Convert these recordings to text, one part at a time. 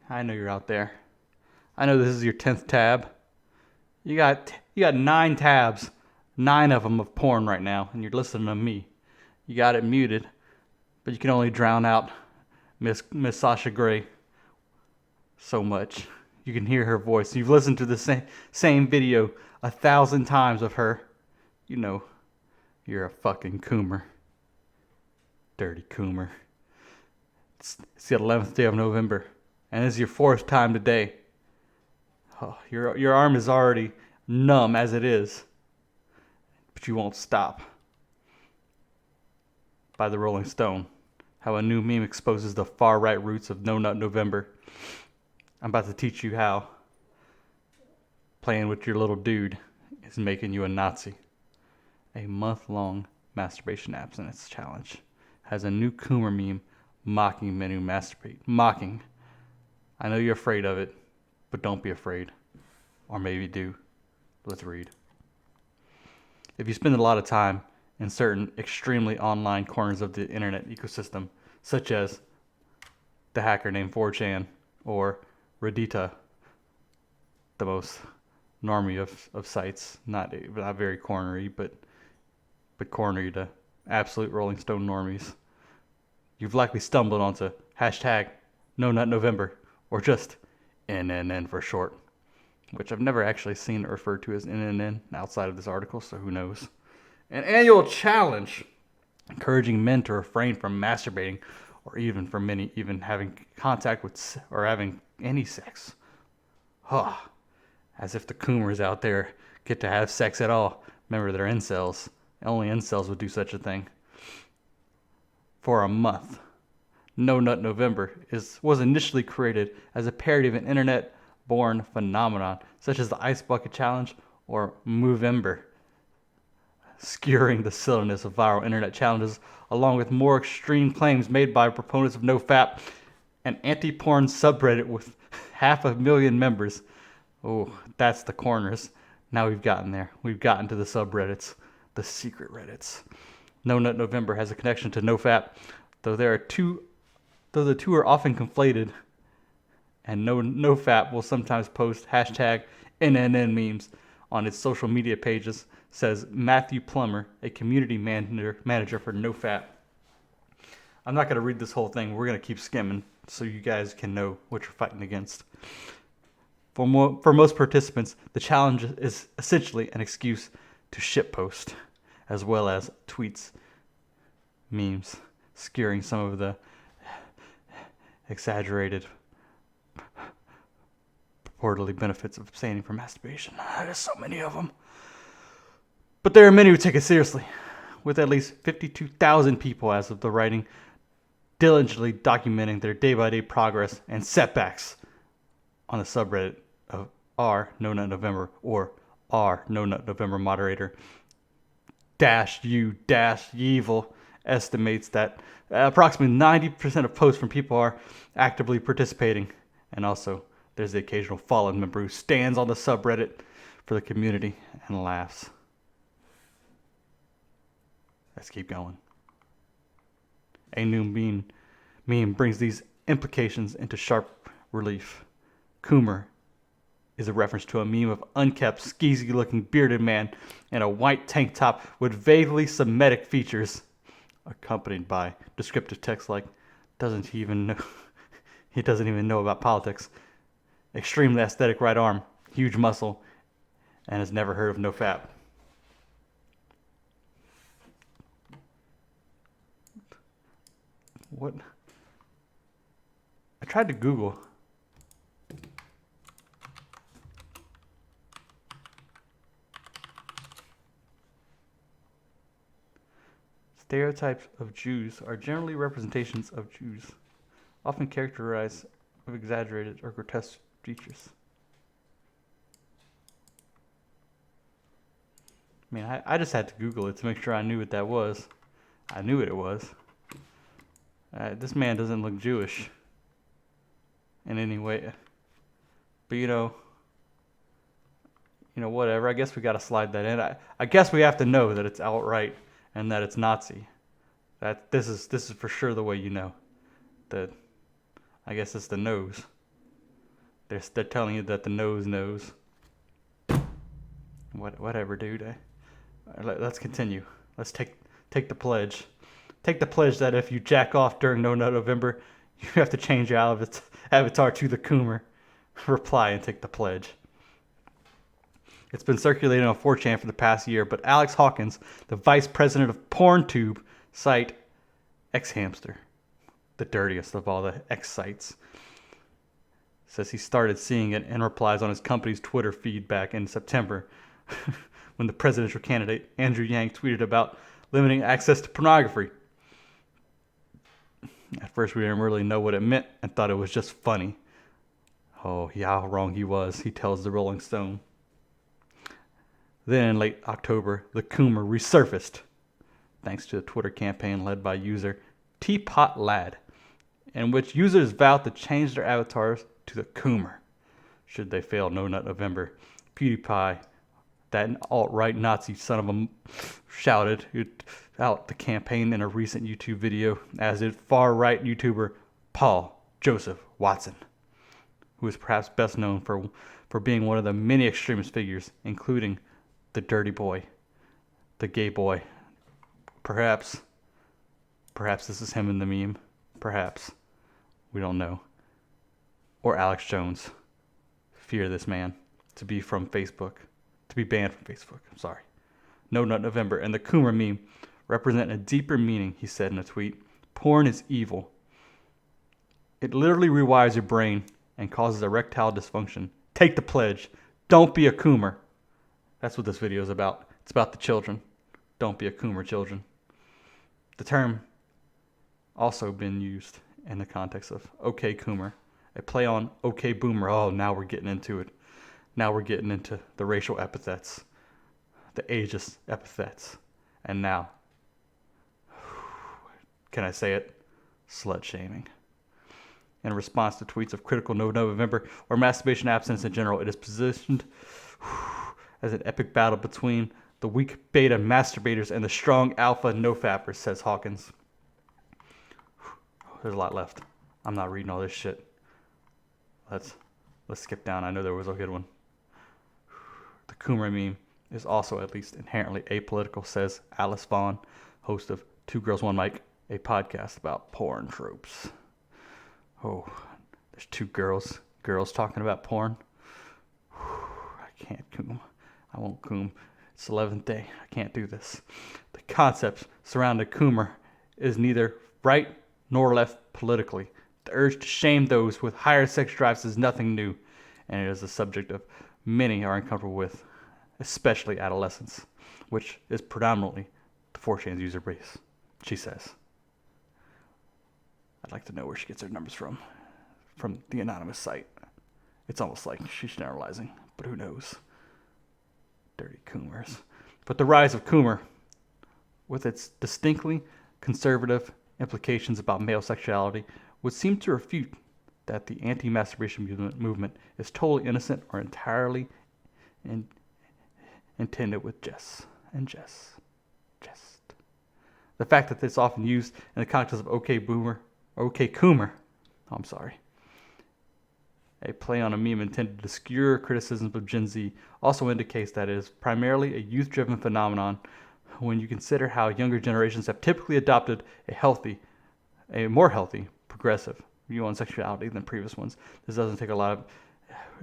I know you're out there. I know this is your 10th tab. You got 9 tabs, 9 of them of porn right now, and you're listening to me. You got it muted, but you can only drown out Miss Sasha Grey so much. You can hear her voice. You've listened to the same video 1,000 times of her. You know you're a fucking Coomer. Dirty Coomer. It's the 11th day of November, and this is your 4th time today. Oh, your arm is already numb as it is, but you won't stop. By the Rolling Stone, how a new meme exposes the far-right roots of No Nut November. I'm about to teach you how playing with your little dude is making you a Nazi. A month-long masturbation abstinence challenge has a new Coomer meme mocking men who masturbate. Mocking. I know you're afraid of it, but don't be afraid. Or maybe do. Let's read. If you spend a lot of time in certain extremely online corners of the internet ecosystem, such as the hacker named 4chan or Reddita, the most normie of sites, not very cornery, but cornery to absolute Rolling Stone normies, you've likely stumbled onto hashtag No Nut November, or just NNN for short, which I've never actually seen it referred to as NNN outside of this article, so who knows. An annual challenge encouraging men to refrain from masturbating, or even for many, even having contact with or having any sex. Huh. As if the Coomers out there get to have sex at all. Remember, they're incels. Only incels would do such a thing. For a month. No Nut November was initially created as a parody of an internet-born phenomenon, such as the Ice Bucket Challenge or Movember, skewering the silliness of viral internet challenges, along with more extreme claims made by proponents of NoFap, an anti-porn subreddit with 500,000 members. Oh, that's the corners. Now we've gotten there. We've gotten to the subreddits, the secret Reddits. No Nut November has a connection to NoFap, though the two are often conflated, and NoFap will sometimes post hashtag NNN memes on its social media pages, says Matthew Plummer, a community manager for NoFap. I'm not going to read this whole thing. We're going to keep skimming so you guys can know what you're fighting against. For most participants, the challenge is essentially an excuse to shitpost, as well as tweets, memes, skewering some of the exaggerated purportedly benefits of abstaining from masturbation. There's so many of them. But there are many who take it seriously, with at least 52,000 people as of the writing diligently documenting their day-by-day progress and setbacks on the subreddit of r No Nut November, or r No Nut November moderator -u-evil estimates that approximately 90% of posts from people are actively participating, and also there's the occasional fallen member who stands on the subreddit for the community and laughs. Let's keep going. A new meme brings these implications into sharp relief. Coomer is a reference to a meme of unkempt, skeezy-looking bearded man in a white tank top with vaguely Semitic features, accompanied by descriptive text like he doesn't even know about politics, extremely aesthetic right arm, huge muscle, and has never heard of NoFap. What? I tried to Google. Stereotypes of Jews are generally representations of Jews, often characterized with exaggerated or grotesque features. I mean, I just had to Google it to make sure I knew what that was. I knew what it was. This man doesn't look Jewish in any way. But whatever. I guess we got to slide that in. I guess we have to know that it's outright and that it's Nazi. This is for sure the way you know. That I guess it's the nose. They're telling you that the nose knows. Whatever, dude. Let's continue. Let's take the pledge. Take the pledge that if you jack off during No Nut November, you have to change your avatar to the Coomer. Reply and take the pledge. It's been circulating on 4chan for the past year, but Alex Hawkins, the vice president of PornTube site X-Hamster, the dirtiest of all the X sites, says he started seeing it and replies on his company's Twitter feed back in September when the presidential candidate Andrew Yang tweeted about limiting access to pornography. At first we didn't really know what it meant and thought it was just funny. Oh, yeah, how wrong he was, he tells the Rolling Stone. Then in late October, the Coomer resurfaced, thanks to a Twitter campaign led by user Teapot Lad, in which users vowed to change their avatars to the Coomer should they fail No Nut November. PewDiePie, that alt-right Nazi son of a shouted out the campaign in a recent YouTube video, as did far-right YouTuber Paul Joseph Watson, who is perhaps best known for being one of the many extremist figures, including the dirty boy, the gay boy. Perhaps this is him in the meme. Perhaps. We don't know. Or Alex Jones. Fear this man. To be from Facebook. To be banned from Facebook. I'm sorry. No Nut November and the Coomer meme represent a deeper meaning, he said in a tweet. Porn is evil. It literally rewires your brain and causes erectile dysfunction. Take the pledge. Don't be a Coomer. That's what this video is about. It's about the children. Don't be a Coomer, children. The term also been used in the context of OK Coomer, a play on OK Boomer. Oh, now we're getting into it. Now we're getting into the racial epithets, the ageist epithets, and now, can I say it? Slut shaming. In response to tweets of critical No November or masturbation abstinence in general, it is positioned as an epic battle between the weak beta masturbators and the strong alpha no-fappers, says Hawkins. There's a lot left. I'm not reading all this shit. Let's skip down. I know there was a good one. The Coomer meme is also at least inherently apolitical, says Alice Vaughn, host of Two Girls, One Mic, a podcast about porn tropes. Oh, there's two girls talking about porn. I can't coom. I won't coom. It's 11th day. I can't do this. The concept surrounding Coomer is neither right nor left politically. The urge to shame those with higher sex drives is nothing new, and it is a subject of many are uncomfortable with, especially adolescents, which is predominantly the 4chan's user base, she says. I'd like to know where she gets her numbers from the anonymous site. It's almost like she's generalizing, but who knows? Dirty Coomers. But the rise of Coomer, with its distinctly conservative implications about male sexuality, would seem to refute that the anti-masturbation movement is totally innocent or entirely intended with jest. The fact that it's often used in the context of OK Coomer, a play on a meme intended to skewer criticisms of Gen Z, also indicates that it is primarily a youth-driven phenomenon when you consider how younger generations have typically adopted a more healthy, progressive view on sexuality than previous ones. This doesn't make a lot of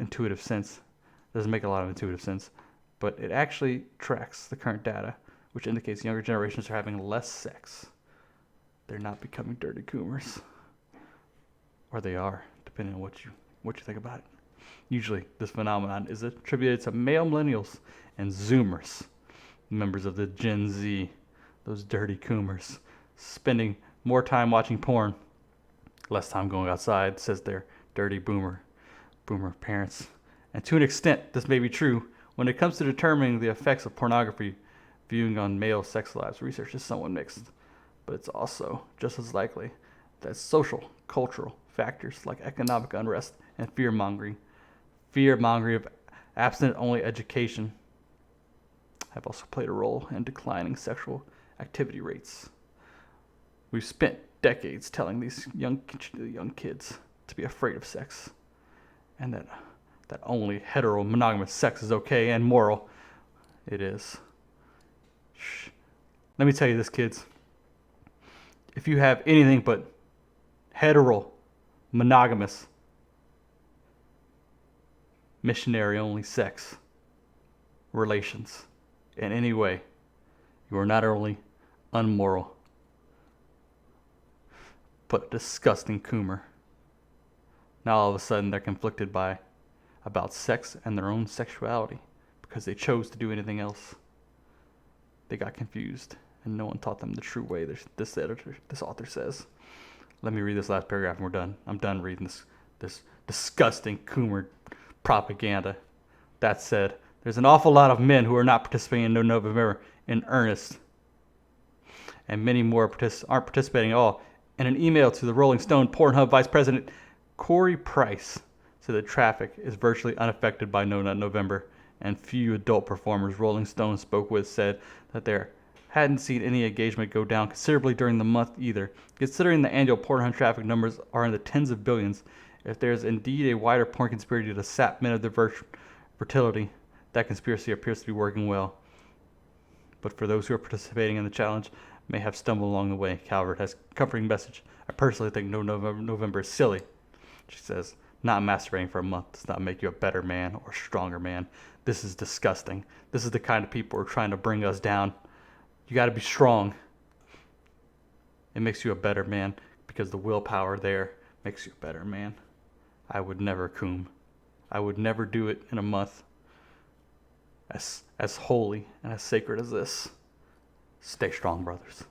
intuitive sense, but it actually tracks the current data, which indicates younger generations are having less sex. They're not becoming dirty Coomers. Or they are, depending on what you think about it. Usually, this phenomenon is attributed to male millennials and Zoomers, members of the Gen Z, those dirty Coomers, spending more time watching porn, less time going outside, says their dirty boomer parents. And to an extent, this may be true. When it comes to determining the effects of pornography viewing on male sex lives, research is somewhat mixed. But it's also just as likely that social, cultural factors like economic unrest and fear-mongering of abstinent-only education have also played a role in declining sexual activity rates. We've spent decades telling these young kids to be afraid of sex, and that only hetero monogamous sex is okay and moral. It is. Shh. Let me tell you this, kids. If you have anything but hetero monogamous missionary only sex relations in any way, you are not only unmoral, but a disgusting Coomer. Now all of a sudden they're conflicted about sex and their own sexuality because they chose to do anything else. They got confused and no one taught them the true way, this author says. Let me read this last paragraph and we're done. I'm done reading this disgusting Coomer propaganda. That said, there's an awful lot of men who are not participating in No November in earnest, and many more aren't participating at all. In an email to the Rolling Stone, Pornhub Vice President Corey Price said that traffic is virtually unaffected by No Nut November, and few adult performers Rolling Stone spoke with said that there hadn't seen any engagement go down considerably during the month either. Considering the annual Pornhub traffic numbers are in the tens of billions, if there is indeed a wider porn conspiracy to sap men of their fertility, that conspiracy appears to be working well. But for those who are participating in the challenge, may have stumbled along the way. Calvert has a comforting message. I personally think No November is silly. She says, not masturbating for a month does not make you a better man or stronger man. This is disgusting. This is the kind of people who are trying to bring us down. You got to be strong. It makes you a better man because the willpower there makes you a better man. I would never coom. I would never do it in a month as holy and as sacred as this. Stay strong, brothers.